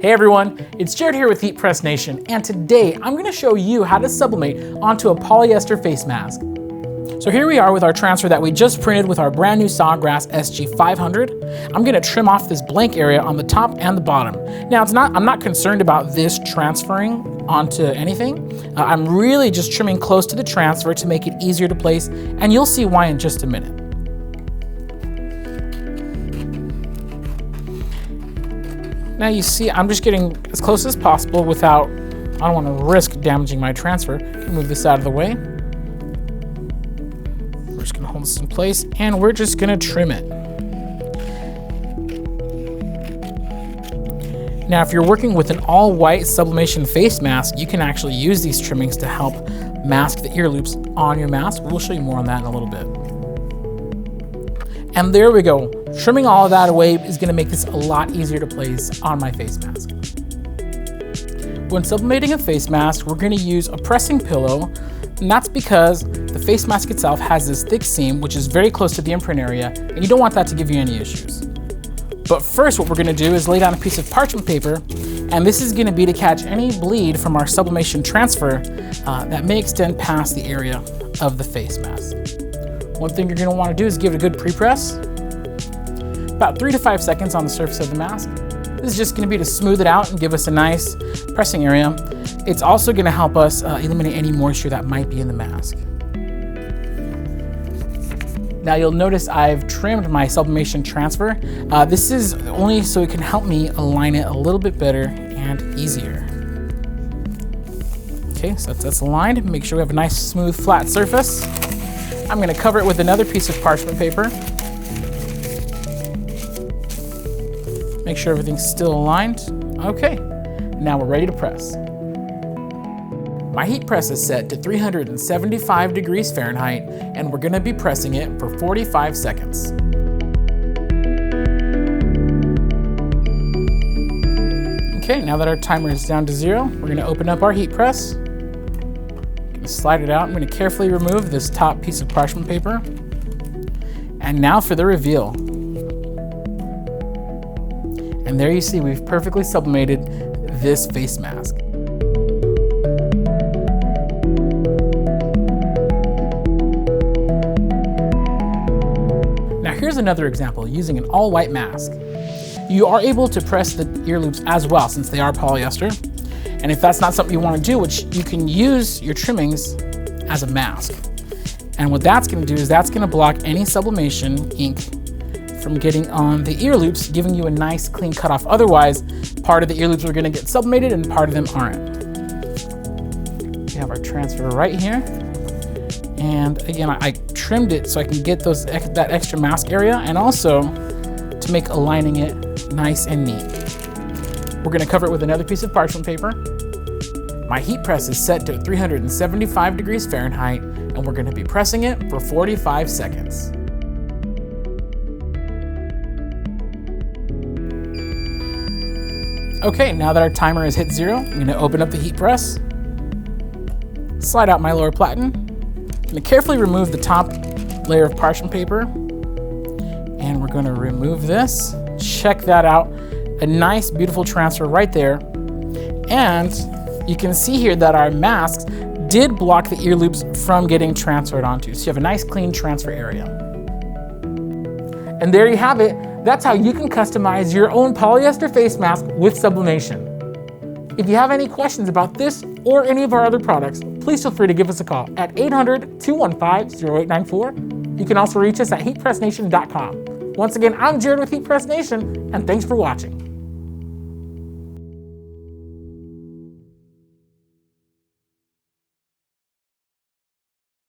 Hey everyone, it's Jared here with Heat Press Nation, and today I'm going to show you how to sublimate onto a polyester face mask. So here we are with our transfer that we just printed with our brand new Sawgrass SG500. I'm going to trim off this blank area on the top and the bottom. Now I'm not concerned about this transferring onto anything. I'm really just trimming close to the transfer to make it easier to place, and you'll see why in just a minute. Now you see I'm just getting as close as possible without, I don't want to risk damaging my transfer. Move this out of the way. We're just going to hold this in place and we're just going to trim it. Now if you're working with an all-white sublimation face mask, you can actually use these trimmings to help mask the ear loops on your mask. We'll show you more on that in a little bit. And there we go. Trimming all of that away is going to make this a lot easier to place on my face mask. When sublimating a face mask, we're going to use a pressing pillow, and that's because the face mask itself has this thick seam which is very close to the imprint area, and you don't want that to give you any issues. But first what we're going to do is lay down a piece of parchment paper, and this is going to be to catch any bleed from our sublimation transfer that may extend past the area of the face mask. One thing you're going to want to do is give it a good pre-press, about 3 to 5 seconds on the surface of the mask. This is just going to be to smooth it out and give us a nice pressing area. It's also going to help us eliminate any moisture that might be in the mask. Now you'll notice I've trimmed my sublimation transfer. This is only so it can help me align it a little bit better and easier. Okay, so that's aligned. Make sure we have a nice smooth flat surface. I'm going to cover it with another piece of parchment paper. Make sure everything's still aligned. Okay, now we're ready to press. My heat press is set to 375 degrees Fahrenheit, and we're going to be pressing it for 45 seconds. Okay, now that our timer is down to 0, we're going to open up our heat press. Slide it out. I'm going to carefully remove this top piece of parchment paper. And now for the reveal. And there you see we've perfectly sublimated this face mask. Now here's another example using an all-white mask. You are able to press the ear loops as well since they are polyester. And if that's not something you want to do, which you can use your trimmings as a mask. And what that's going to do is that's going to block any sublimation ink from getting on the ear loops, giving you a nice clean cutoff. Otherwise, part of the ear loops are going to get sublimated and part of them aren't. We have our transfer right here. And again, I trimmed it so I can get that extra mask area and also to make aligning it nice and neat. We're going to cover it with another piece of parchment paper. My heat press is set to 375 degrees Fahrenheit, and we're going to be pressing it for 45 seconds. Okay, now that our timer has hit 0, I'm going to open up the heat press, slide out my lower platen, I'm going to carefully remove the top layer of parchment paper, and we're going to remove this. Check that out. A nice, beautiful transfer right there. And you can see here that our masks did block the ear loops from getting transferred onto. So you have a nice, clean transfer area. And there you have it. That's how you can customize your own polyester face mask with sublimation. If you have any questions about this or any of our other products, please feel free to give us a call at 800-215-0894. You can also reach us at heatpressnation.com. Once again, I'm Jared with Heat Press Nation, and thanks for watching.